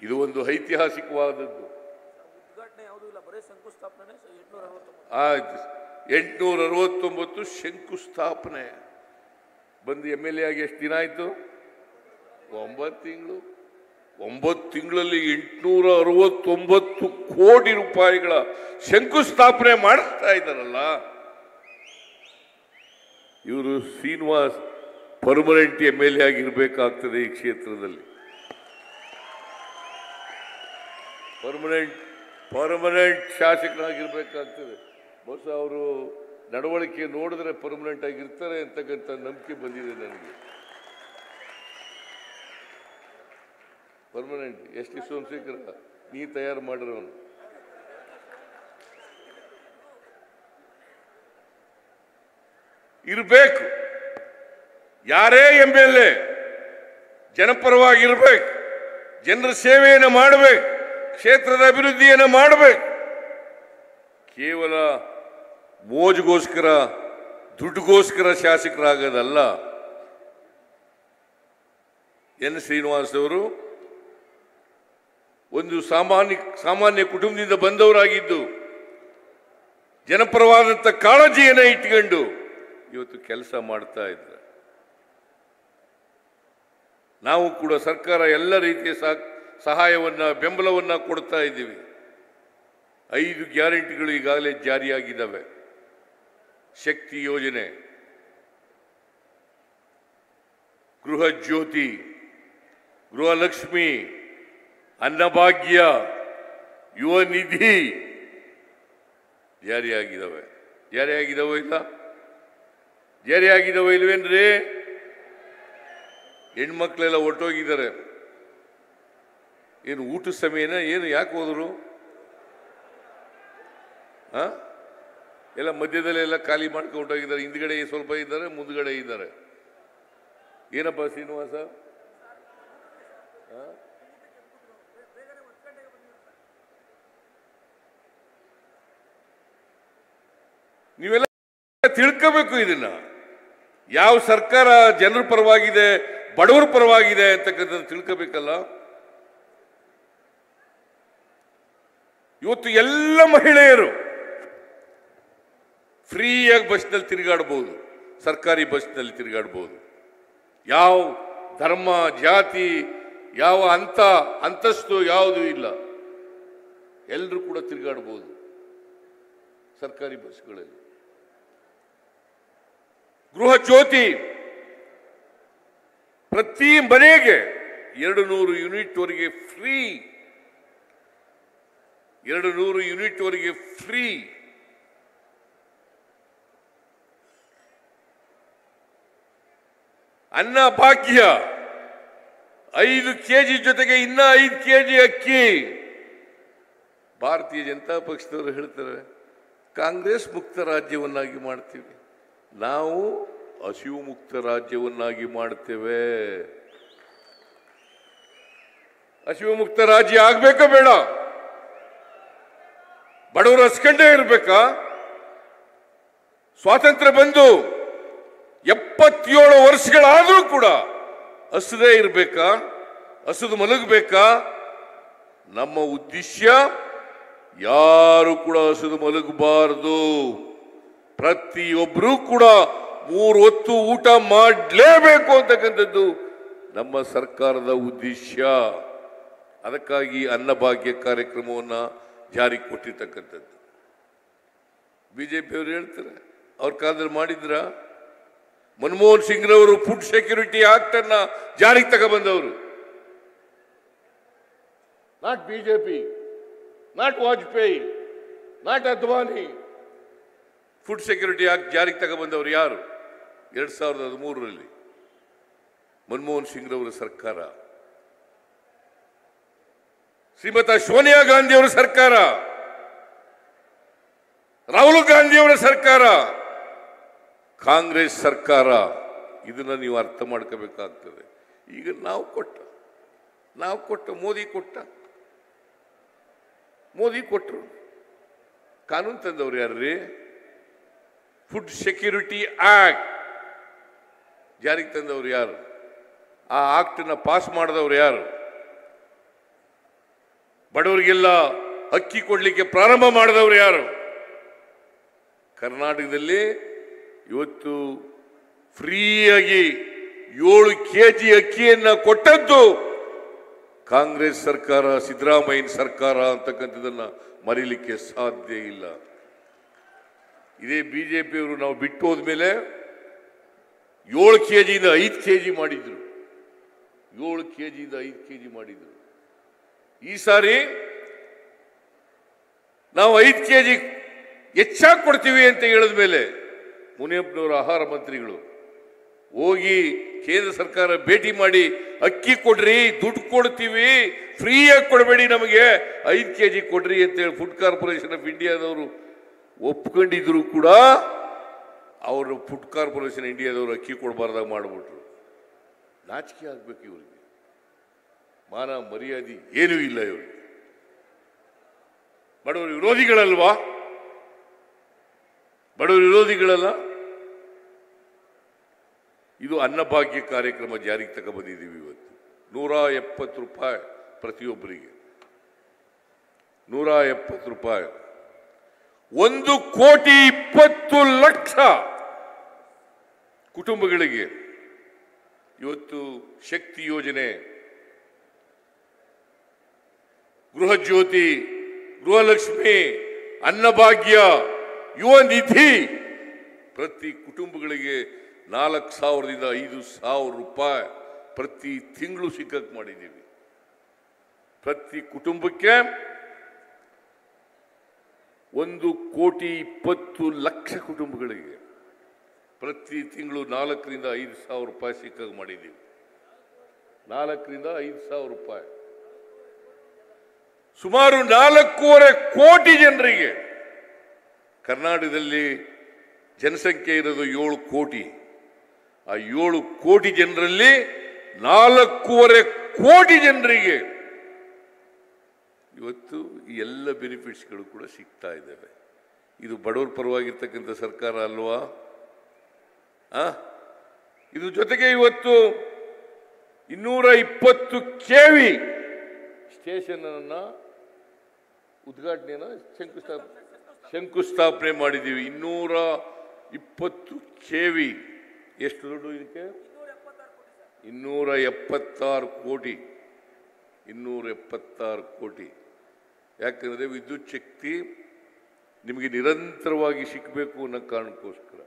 ಇದು ಒಂದು ಐತಿಹಾಸಿಕವಾದದ್ದು. 869 ಶಂಕುಸ್ಥಾಪನೆ ಬಂದು MLA ಆಗಿ ಎಷ್ಟು ದಿನ ಆಯ್ತು? 9 ತಿಂಗಳು. 9 ತಿಂಗಳಲ್ಲಿ 869 ಕೋಟಿ ರೂಪಾಯಿಗಳ ಶಂಕುಸ್ಥಾಪನೆ ಮಾಡ್ತಾ ಇದ್ದಾರಲ್ಲ. ಇವರು ಶ್ರೀನಿವಾಸ್ ಪರ್ಮನೆಂಟ್ MLA ಆಗಿರ್ಬೇಕಾಗ್ತದೆ ಈ ಕ್ಷೇತ್ರದಲ್ಲಿ. ಪರ್ಮನೆಂಟ್ ಶಾಸಕರಾಗಿರ್ಬೇಕಾಗ್ತದೆ. ಬಹುಶಃ ಅವರು ನಡವಳಿಕೆ ನೋಡಿದ್ರೆ ಪರ್ಮನೆಂಟ್ ಆಗಿರ್ತಾರೆ ಅಂತಕ್ಕಂಥ ನಂಬಿಕೆ ಬಂದಿದೆ ನನಗೆ. ಪರ್ಮನೆಂಟ್ ಎಷ್ಟು ಸೋಮಶೇಖರ ನೀ ತಯಾರು ಮಾಡಿರೋನು. ಇರಬೇಕು. ಯಾರೇ MLA ಜನಪರವಾಗಿರ್ಬೇಕು, ಜನರ ಸೇವೆಯನ್ನು ಮಾಡಬೇಕು, ಕ್ಷೇತ್ರದ ಅಭಿವೃದ್ಧಿಯನ್ನು ಮಾಡಬೇಕು. ಕೇವಲ ಮೋಜಿಗೋಸ್ಕರ ದುಡ್ಡುಗೋಸ್ಕರ ಶಾಸಕರಾಗೋದಲ್ಲ. ಎನ್ ಶ್ರೀನಿವಾಸ್ ಅವರು ಒಂದು ಸಾಮಾನ್ಯ ಕುಟುಂಬದಿಂದ ಬಂದವರಾಗಿದ್ದು ಜನಪರವಾದಂಥ ಕಾಳಜಿಯನ್ನು ಇಟ್ಕೊಂಡು ಇವತ್ತು ಕೆಲಸ ಮಾಡ್ತಾ ಇದ್ದಾರೆ. ನಾವು ಕೂಡ ಸರ್ಕಾರ ಎಲ್ಲ ರೀತಿಯ ಸಹಾಯವನ್ನು ಬೆಂಬಲವನ್ನು ಕೊಡ್ತಾ ಇದ್ದೀವಿ. 5 ಗ್ಯಾರಂಟಿಗಳು ಈಗಾಗಲೇ ಜಾರಿಯಾಗಿದ್ದಾವೆ. ಶಕ್ತಿ ಯೋಜನೆ, ಗೃಹ ಜ್ಯೋತಿ, ಗೃಹಲಕ್ಷ್ಮಿ, ಅನ್ನಭಾಗ್ಯ, ಯುವ ನಿಧಿ ಜಾರಿಯಾಗಿದ್ದಾವೆ ಇಲ್ವೇನ್ರಿ? ಹೆಣ್ಮಕ್ಳೆಲ್ಲ ಹೊರಟೋಗಿದ್ದಾರೆ. ಏನು ಊಟ ಸಮಯನ ಏನು ಯಾಕೆ ಹೋದರು? ಎಲ್ಲ ಮಧ್ಯದಲ್ಲೆಲ್ಲ ಖಾಲಿ ಮಾಡ್ಕೊಂಡು ಹೊರಟೋಗಿದ್ದಾರೆ. ಹಿಂದ್ಗಡೆ ಸ್ವಲ್ಪ ಇದ್ದಾರೆ, ಮುಂದ್ಗಡೆ ಇದ್ದಾರೆ. ಏನಪ್ಪ ಶ್ರೀನಿವಾಸ? ನೀವೆಲ್ಲ ತಿಳ್ಕೋಬೇಕು ಇದನ್ನ. ಯಾವ ಸರ್ಕಾರ ಜನರ ಪರವಾಗಿದೆ, ಬಡವರ ಪರವಾಗಿದೆ ಅಂತಕ್ಕಂಥದ್ದು ತಿಳ್ಕೋಬೇಕಲ್ಲ. ಇವತ್ತು ಎಲ್ಲ ಮಹಿಳೆಯರು ಫ್ರೀಯಾಗಿ ಬಸ್ನಲ್ಲಿ ತಿರುಗಾಡ್ಬೋದು, ಸರ್ಕಾರಿ ಬಸ್ನಲ್ಲಿ ತಿರುಗಾಡ್ಬೋದು. ಯಾವ ಧರ್ಮ, ಜಾತಿ, ಯಾವ ಅಂತಸ್ತು ಯಾವುದೂ ಇಲ್ಲ. ಎಲ್ಲರೂ ಕೂಡ ತಿರುಗಾಡ್ಬೋದು ಸರ್ಕಾರಿ ಬಸ್ಗಳಲ್ಲಿ. ಗೃಹ ಜ್ಯೋತಿ ಪ್ರತಿ ಮನೆಗೆ 200 ಯೂನಿಟ್ವರೆಗೆ ಫ್ರೀ. 200 ಯೂನಿಟ್ವರೆಗೆ ಫ್ರೀ. ಅನ್ನ ಭಾಗ್ಯ 5 ಕೆಜಿ ಜೊತೆಗೆ ಇನ್ನ 5 ಕೆಜಿ ಅಕ್ಕಿ. ಭಾರತೀಯ ಜನತಾ ಪಕ್ಷದವರು ಹೇಳ್ತಾರೆ ಕಾಂಗ್ರೆಸ್ ಮುಕ್ತ ರಾಜ್ಯವನ್ನಾಗಿ ಮಾಡ್ತೀವಿ, ನಾವು ಹಸಿವು ಮುಕ್ತ ರಾಜ್ಯವನ್ನಾಗಿ ಮಾಡ್ತೇವೆ. ಹಸಿವು ಮುಕ್ತ ರಾಜ್ಯ ಆಗ್ಬೇಕಾ ಬೇಡ? ಬಡವರು ಹಸ್ಕಂಡೇ ಇರ್ಬೇಕಾ? ಸ್ವಾತಂತ್ರ್ಯ ಬಂದು 77 ವರ್ಷಗಳಾದರೂ ಕೂಡ ಹಸದೇ ಇರಬೇಕಾ? ಹಸಿದು ಮಲಗಬೇಕಾ? ನಮ್ಮ ಉದ್ದೇಶ ಯಾರು ಕೂಡ ಹಸಿದು ಮಲಗಬಾರದು. ಪ್ರತಿಯೊಬ್ಬರೂ ಕೂಡ 3 ಹೊತ್ತು ಊಟ ಮಾಡಲೇಬೇಕು ಅಂತಕ್ಕಂಥದ್ದು ನಮ್ಮ ಸರ್ಕಾರದ ಉದ್ದೇಶ. ಅದಕ್ಕಾಗಿ ಅನ್ನಭಾಗ್ಯ ಕಾರ್ಯಕ್ರಮವನ್ನು ಜಾರಿಗೆ ಕೊಟ್ಟಿರ್ತಕ್ಕಂಥದ್ದು. ಬಿಜೆಪಿಯವರು ಹೇಳ್ತಾರೆ ಅವ್ರ ಕಾಲದಲ್ಲಿ ಮಾಡಿದ್ರ? ಮನಮೋಹನ್ ಸಿಂಗ್ರವರು ಫುಡ್ ಸೆಕ್ಯೂರಿಟಿ ಆಕ್ಟ್ ಅನ್ನ ಜಾರಿಗೆ ತಗೊಬಂದವರು. Not BJP, not Vajpayee, not Advani. Food security act ಜಾರಿಗೆ ತಗೊಬಂದವರು ಯಾರು? 2013ರಲ್ಲಿ. ಮನಮೋಹನ್ ಸಿಂಗ್ರವರ ಸರ್ಕಾರ, ಶ್ರೀಮತಿ ಸೋನಿಯಾ ಗಾಂಧಿಯವರ ಸರ್ಕಾರ, ರಾಹುಲ್ ಗಾಂಧಿಯವರ ಸರ್ಕಾರ, ಕಾಂಗ್ರೆಸ್ ಸರ್ಕಾರ. ಇದನ್ನ ನೀವು ಅರ್ಥ ಮಾಡ್ಕೋಬೇಕಾಗ್ತದೆ. ಈಗ ನಾವು ಕೊಟ್ಟ ಮೋದಿ ಕೊಟ್ಟರು. ಕಾನೂನು ತಂದವ್ರು ಯಾರ್ರಿ? ಫುಡ್ ಸೆಕ್ಯೂರಿಟಿ ಆಕ್ಟ್ ಜಾರಿಗೆ ತಂದವ್ರು ಯಾರು? ಆ ಆಕ್ಟ್ನ ಪಾಸ್ ಮಾಡಿದವ್ರು ಯಾರು? ಬಡವರಿಗೆಲ್ಲ ಅಕ್ಕಿ ಕೊಡ್ಲಿಕ್ಕೆ ಪ್ರಾರಂಭ ಮಾಡಿದವರು ಯಾರು? ಕರ್ನಾಟಕದಲ್ಲಿ ಇವತ್ತು ಫ್ರೀಯಾಗಿ 7 kg ಅಕ್ಕಿಯನ್ನ ಕೊಟ್ಟದ್ದು ಕಾಂಗ್ರೆಸ್ ಸರ್ಕಾರ, ಸಿದ್ದರಾಮಯ್ಯನ ಸರ್ಕಾರ ಅಂತಕ್ಕಂಥದನ್ನ ಮರೀಲಿಕ್ಕೆ ಸಾಧ್ಯ ಇಲ್ಲ. ಇದೇ ಬಿಜೆಪಿಯವರು ನಾವು ಬಿಟ್ಟು ಹೋದ್ಮೇಲೆ 7 kgಯಿಂದ 5 kg ಮಾಡಿದ್ರು. 7 kgಯಿಂದ 5 kg ಮಾಡಿದ್ರು. ಈ ಸಾರಿ ನಾವು 5 kg ಹೆಚ್ಚಾಗಿ ಕೊಡ್ತೀವಿ ಅಂತ ಹೇಳಿದ ಮೇಲೆ ಮುನಿಯಪ್ಪನವರ ಆಹಾರ ಮಂತ್ರಿಗಳು ಹೋಗಿ ಕೇಂದ್ರ ಸರ್ಕಾರ ಭೇಟಿ ಮಾಡಿ ಅಕ್ಕಿ ಕೊಡ್ರಿ, ದುಡ್ಡು ಕೊಡ್ತೀವಿ, ಫ್ರೀಯಾಗಿ ಕೊಡಬೇಡಿ, ನಮಗೆ 5 kg ಕೊಡ್ರಿ ಅಂತೇಳಿ ಫುಡ್ ಕಾರ್ಪೊರೇಷನ್ ಆಫ್ ಇಂಡಿಯಾದವರು ಒಪ್ಕೊಂಡಿದ್ರು ಕೂಡ ಅವರು ಫುಡ್ ಕಾರ್ಪೊರೇಷನ್ ಇಂಡಿಯಾದವರು ಅಕ್ಕಿ ಕೊಡಬಾರ್ದಾಗ ಮಾಡಿಬಿಟ್ರು. ನಾಚಿಕೆ ಆಗ್ಬೇಕು ಇವರಿಗೆ. ಮಾನ ಮರ್ಯಾದೆ ಏನೂ ಇಲ್ಲ ಇವರಿಗೆ. ಬಡವರ ವಿರೋಧಿಗಳಲ್ವಾ? ಬಡವರ ವಿರೋಧಿಗಳಲ್ಲ. ಇದು ಅನ್ನಭಾಗ್ಯ ಕಾರ್ಯಕ್ರಮ ಜಾರಿಗೆ ತಗೊಂಡ್ಬಂದಿದ್ದೀವಿ. ಇವತ್ತು 170 ರೂಪಾಯಿ ಪ್ರತಿಯೊಬ್ಬರಿಗೆ, 170 ರೂಪಾಯಿ. 1,20,00,000 ಕುಟುಂಬಗಳಿಗೆ ಇವತ್ತು ಶಕ್ತಿ ಯೋಜನೆ, ಗೃಹ ಜ್ಯೋತಿ, ಗೃಹಲಕ್ಷ್ಮಿ, ಅನ್ನಭಾಗ್ಯ, ಯುವ ನಿಧಿ ಪ್ರತಿ ಕುಟುಂಬಗಳಿಗೆ 4,000ದಿಂದ 5,000 ರೂಪಾಯಿ ಪ್ರತಿ ತಿಂಗಳು ಸಿಕ್ಕಕ್ಕೆ ಮಾಡಿದ್ದೀವಿ. ಪ್ರತಿ ಕುಟುಂಬಕ್ಕೆ 1,20,00,000 ಕುಟುಂಬಗಳಿಗೆ ಪ್ರತಿ ತಿಂಗಳು 4ರಿಂದ 5,000 ರೂಪಾಯಿ ಸಿಕ್ಕಕ್ಕೆ ಮಾಡಿದ್ದೀವಿ. 4ರಿಂದ 5,000 ರೂಪಾಯಿ. ಸುಮಾರು 4.25 ಕೋಟಿ ಜನರಿಗೆ. ಕರ್ನಾಟಕದಲ್ಲಿ ಜನಸಂಖ್ಯೆ ಇರೋದು 7 ಕೋಟಿ. ಆ 7 ಕೋಟಿ ಜನರಲ್ಲಿ 4.25 ಕೋಟಿ ಜನರಿಗೆ ಇವತ್ತು ಈ ಎಲ್ಲ ಬೆನಿಫಿಟ್ಸ್ಗಳು ಕೂಡ ಸಿಗ್ತಾ ಇದ್ದಾವೆ. ಇದು ಬಡವರ ಪರವಾಗಿರ್ತಕ್ಕಂಥ ಸರ್ಕಾರ ಅಲ್ವಾ? ಇದ್ರ ಜೊತೆಗೆ ಇವತ್ತು 220 kV ಸ್ಟೇಷನ್ ಅನ್ನ ಉದ್ಘಾಟನೆಯನ್ನ ಶಂಕುಸ್ಥಾಪನೆ ಮಾಡಿದ್ದೀವಿ. 220 kV. ಎಷ್ಟು ದುಡ್ಡು ಇದಕ್ಕೆ? 276 ಕೋಟಿ. 276 ಕೋಟಿ. ಯಾಕಂದರೆ ವಿದ್ಯುತ್ ಶಕ್ತಿ ನಿಮಗೆ ನಿರಂತರವಾಗಿ ಸಿಕ್ಕಬೇಕು ಅನ್ನೋ ಕಾರಣಕ್ಕೋಸ್ಕರ.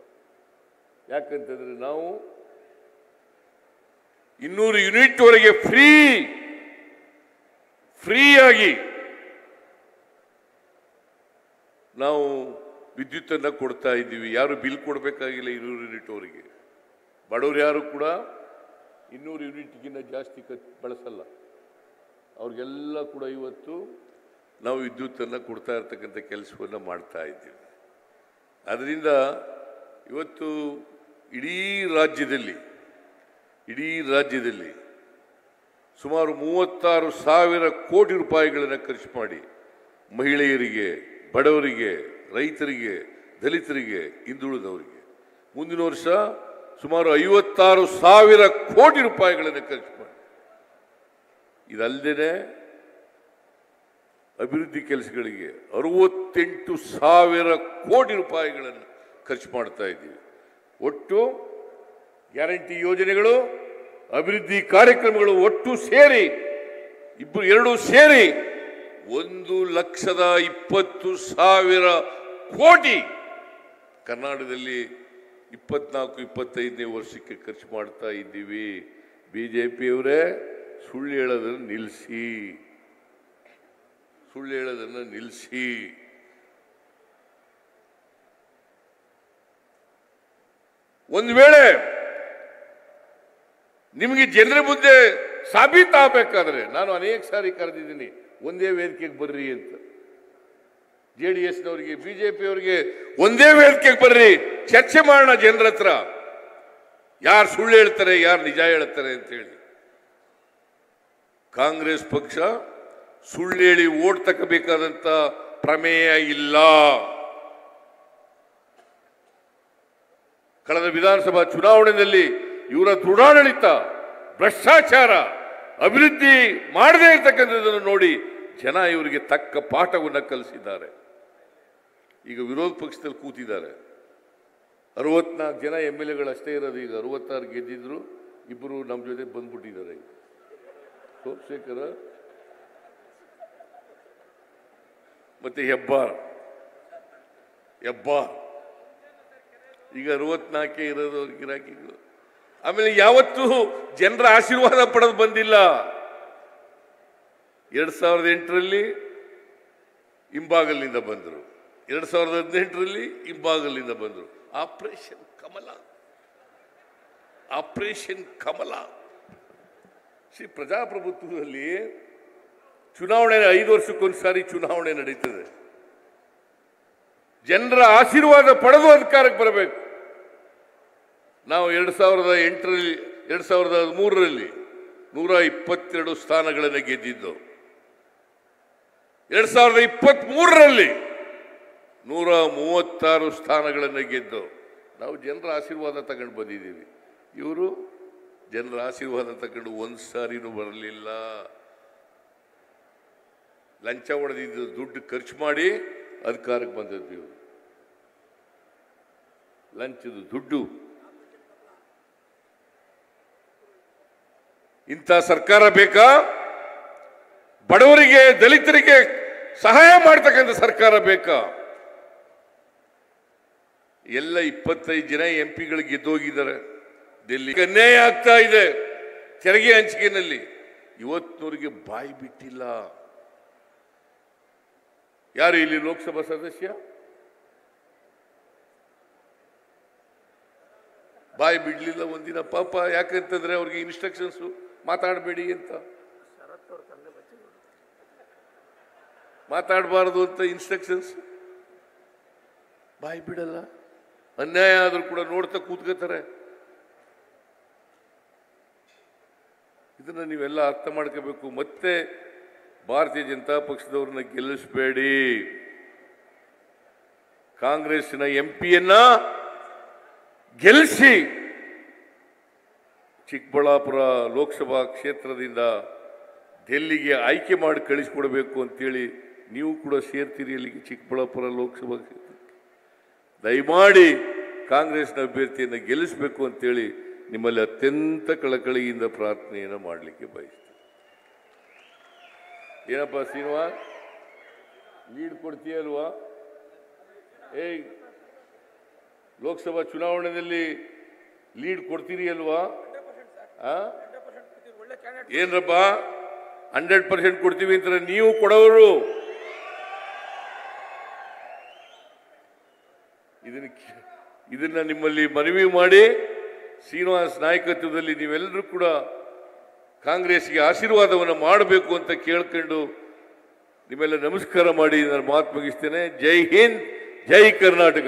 ಯಾಕಂತಂದ್ರೆ ನಾವು 200 ಯೂನಿಟ್ವರೆಗೆ ಫ್ರೀಯಾಗಿ ನಾವು ವಿದ್ಯುತ್ತನ್ನು ಕೊಡ್ತಾ ಇದ್ದೀವಿ. ಯಾರು ಬಿಲ್ ಕೊಡಬೇಕಾಗಿಲ್ಲ 200 ಯೂನಿಟ್ವರೆಗೆ. ಬಡವರು ಯಾರು ಕೂಡ 200 ಯೂನಿಟ್ಗಿಂತ ಜಾಸ್ತಿ ಬಳಸಲ್ಲ. ಅವ್ರಿಗೆಲ್ಲ ಕೂಡ ಇವತ್ತು ನಾವು ವಿದ್ಯುತ್ತನ್ನು ಕೊಡ್ತಾ ಇರ್ತಕ್ಕಂಥ ಕೆಲಸವನ್ನು ಮಾಡ್ತಾ ಇದ್ದೀವಿ. ಅದರಿಂದ ಇವತ್ತು ಇಡೀ ರಾಜ್ಯದಲ್ಲಿ ಸುಮಾರು 36,000 ಕೋಟಿ ರೂಪಾಯಿಗಳನ್ನು ಖರ್ಚು ಮಾಡಿ ಮಹಿಳೆಯರಿಗೆ, ಬಡವರಿಗೆ, ರೈತರಿಗೆ, ದಲಿತರಿಗೆ, ಹಿಂದುಳಿದವರಿಗೆ ಮುಂದಿನ ವರ್ಷ ಸುಮಾರು 56,000 ಕೋಟಿ ರೂಪಾಯಿಗಳನ್ನು ಖರ್ಚು ಮಾಡಿ, ಇದಲ್ಲದೆ ಅಭಿವೃದ್ಧಿ ಕೆಲಸಗಳಿಗೆ 68,000 ಕೋಟಿ ರೂಪಾಯಿಗಳನ್ನು ಖರ್ಚು ಮಾಡ್ತಾ ಇದ್ದೀವಿ. ಒಟ್ಟು ಗ್ಯಾರಂಟಿ ಯೋಜನೆಗಳು, ಅಭಿವೃದ್ಧಿ ಕಾರ್ಯಕ್ರಮಗಳು ಒಟ್ಟು ಸೇರಿ ಎರಡು ಸೇರಿ 1,20,000 ಕೋಟಿ ಕರ್ನಾಟಕದಲ್ಲಿ 24-25ನೇ ವರ್ಷಕ್ಕೆ ಖರ್ಚು ಮಾಡ್ತಾ ಇದ್ದೀವಿ. ಬಿಜೆಪಿಯವರೇ ಸುಳ್ಳು ಹೇಳೋದನ್ನು ನಿಲ್ಲಿಸಿ. ಒಂದು ವೇಳೆ ನಿಮಗೆ ಜನರ ಮುಂದೆ ಸಾಬೀತಾಗಬೇಕಾದ್ರೆ ನಾನು ಅನೇಕ ಸಾರಿ ಕರೆದಿದ್ದೀನಿ, ಒಂದೇ ವೇದಿಕೆಗೆ ಬರ್ರಿ ಅಂತ. JDS ನವರಿಗೆ, ಬಿಜೆಪಿಯವರಿಗೆ ಒಂದೇ ವೇದಿಕೆಗೆ ಬರ್ರಿ, ಚರ್ಚೆ ಮಾಡೋಣ ಜನರ ಹತ್ರ, ಯಾರು ಸುಳ್ಳು ಹೇಳ್ತಾರೆ ಯಾರು ನಿಜ ಹೇಳ್ತಾರೆ ಅಂತ ಹೇಳಿ. ಕಾಂಗ್ರೆಸ್ ಪಕ್ಷ ಸುಳ್ಳು ಹೇಳಿ ಓಟ್ ತಕ್ಕಬೇಕಾದಂತ ಪ್ರಮೇಯ ಇಲ್ಲ. ಕಳೆದ ವಿಧಾನಸಭಾ ಚುನಾವಣೆಯಲ್ಲಿ ಇವರ ದೃಢಾಡಳಿತ, ಭ್ರಷ್ಟಾಚಾರ, ಅಭಿವೃದ್ಧಿ ಮಾಡದೇ ಇರತಕ್ಕಂಥದ್ದನ್ನು ನೋಡಿ ಜನ ಇವರಿಗೆ ತಕ್ಕ ಪಾಠವನ್ನು ಕಲಿಸಿದ್ದಾರೆ. ಈಗ ವಿರೋಧ ಪಕ್ಷದಲ್ಲಿ ಕೂತಿದ್ದಾರೆ. 64 ಜನ MLA ಅಷ್ಟೇ ಇರೋದು. ಈಗ 66 ಗೆದ್ದಿದ್ರು, ಇಬ್ಬರು ನಮ್ಮ ಜೊತೆ ಬಂದ್ಬಿಟ್ಟಿದ್ದಾರೆ. ಸೋಮಶೇಖರ ಮತ್ತೆ ಹೆಬ್ಬಾರ್ ಈಗ 64 ಇರೋದು ಅವ್ರ ಗಿರಾಕಿಗಳು. ಆಮೇಲೆ ಯಾವತ್ತೂ ಜನರ ಆಶೀರ್ವಾದ ಪಡೆದು ಬಂದಿಲ್ಲ. 2008ರಲ್ಲಿ ಹಿಂಬಾಗಲಿನಿಂದ ಬಂದರು, 2018ರಲ್ಲಿ ಹಿಂಬಾಗಲಿನಿಂದ ಬಂದರು. ಆಪರೇಷನ್ ಕಮಲ. ಪ್ರಜಾಪ್ರಭುತ್ವದಲ್ಲಿ ಚುನಾವಣೆ 5 ವರ್ಷಕ್ಕೊಂದ್ಸಾರಿ ಚುನಾವಣೆ ನಡೀತದೆ. ಜನರ ಆಶೀರ್ವಾದ ಪಡೆದು ಅಧಿಕಾರಕ್ಕೆ ಬರಬೇಕು. ನಾವು 2008ರಲ್ಲಿ 2013ರಲ್ಲಿ 122 ಸ್ಥಾನಗಳನ್ನು ಗೆದ್ದಿದ್ದು. 2023ರಲ್ಲಿ 136 ಸ್ಥಾನಗಳನ್ನು ಗೆದ್ದು ನಾವು ಜನರ ಆಶೀರ್ವಾದ ತಗೊಂಡು ಬಂದಿದ್ದೀವಿ. ಇವರು ಜನರ ಆಶೀರ್ವಾದ ತಗೊಂಡು ಒಂದು ಸಾರಿನೂ ಬರಲಿಲ್ಲ. ಲಂಚ ಹೊಡೆದಿದ್ದು ದುಡ್ಡು ಖರ್ಚು ಮಾಡಿ ಅಧಿಕಾರಕ್ಕೆ ಬಂದದ್ದು. ಇವರು ಲಂಚದ ದುಡ್ಡು. ಇಂಥ ಸರ್ಕಾರ ಬೇಕಾ? ಬಡವರಿಗೆ, ದಲಿತರಿಗೆ ಸಹಾಯ ಮಾಡ್ತಕ್ಕಂಥ ಸರ್ಕಾರ ಬೇಕಾ? ಎಲ್ಲ 25 ಜನ MP ಗೆದ್ದೋಗಿದ್ದಾರೆ. ಡೆಲ್ಲಿ ಅನ್ಯಾಯ ಆಗ್ತಾ ಇದೆ ತೆರಿಗೆ ಹಂಚಿಕೆನಲ್ಲಿ. ಇವತ್ತಿನವರಿಗೆ ಬಾಯಿ ಬಿಟ್ಟಿಲ್ಲ. ಯಾರು ಇಲ್ಲಿ ಲೋಕಸಭಾ ಸದಸ್ಯ ಬಾಯಿ ಬಿಡ್ಲಿಲ್ಲ ಒಂದಿನ ಪಾಪ. ಯಾಕಂತಂದ್ರೆ ಅವ್ರಿಗೆ ಇನ್ಸ್ಟ್ರಕ್ಷನ್ಸ್ ಮಾತಾಡಬೇಡಿ ಅಂತ, ಮಾತಾಡಬಾರದು ಅಂತ ಇನ್ಸ್ಟ್ರಕ್ಷನ್ಸ್. ಬಾಯಿ ಬಿಡಲ್ಲ. ಅನ್ಯಾಯ ಆದ್ರೂ ಕೂಡ ನೋಡ್ತಾ ಕೂತ್ಕೋತಾರೆ. ಇದನ್ನ ನೀವೆಲ್ಲ ಅರ್ಥ ಮಾಡ್ಕೋಬೇಕು. ಮತ್ತೆ ಭಾರತೀಯ ಜನತಾ ಪಕ್ಷದವ್ರನ್ನ ಗೆಲ್ಲಿಸಬೇಡಿ. ಕಾಂಗ್ರೆಸ್ನ MP ಗೆಲ್ಲಿಸಿ ಚಿಕ್ಕಬಳ್ಳಾಪುರ ಲೋಕಸಭಾ ಕ್ಷೇತ್ರದಿಂದ ಡೆಲ್ಲಿಗೆ ಆಯ್ಕೆ ಮಾಡಿ ಕಳಿಸ್ಕೊಡ್ಬೇಕು ಅಂತೇಳಿ ನೀವು ಕೂಡ ಸೇರ್ತೀರಿ ಅಲ್ಲಿಗೆ ಚಿಕ್ಕಬಳ್ಳಾಪುರ ಲೋಕಸಭಾ ಕ್ಷೇತ್ರ. ದಯಮಾಡಿ ಕಾಂಗ್ರೆಸ್ನ ಅಭ್ಯರ್ಥಿಯನ್ನು ಗೆಲ್ಲಿಸಬೇಕು ಅಂತೇಳಿ ನಿಮ್ಮಲ್ಲಿ ಅತ್ಯಂತ ಕಳಕಳಿಯಿಂದ ಪ್ರಾರ್ಥನೆಯನ್ನು ಮಾಡಲಿಕ್ಕೆ ಬಯಸ್ತೀನಿ. ಏನಪ್ಪ ಶ್ರೀನಿವಾಸ್, ಲೀಡ್ ಕೊಡ್ತೀಯಲ್ವಾ? ಲೋಕಸಭಾ ಚುನಾವಣೆಯಲ್ಲಿ ಲೀಡ್ ಕೊಡ್ತೀರಿ ಅಲ್ವಾ? ಏನ್ರಪ್ಪ 100% ಕೊಡ್ತೀವಿ ಅಂತಾರೆ. ನೀವು ಕೊಡೋರು ಇದನ್ನ ನಿಮ್ಮಲ್ಲಿ ಮನವಿ ಮಾಡಿ ಶ್ರೀನಿವಾಸ್ ನಾಯಕತ್ವದಲ್ಲಿ ನೀವೆಲ್ಲರೂ ಕೂಡ ಕಾಂಗ್ರೆಸ್ಗೆ ಆಶೀರ್ವಾದವನ್ನು ಮಾಡಬೇಕು ಅಂತ ಕೇಳ್ಕೊಂಡು ನಿಮ್ಮೆಲ್ಲ ನಮಸ್ಕಾರ ಮಾಡಿ ನಾನು ಮಾತು ಮುಗಿಸ್ತೇನೆ. ಜೈ ಹಿಂದ್, ಜೈ ಕರ್ನಾಟಕ.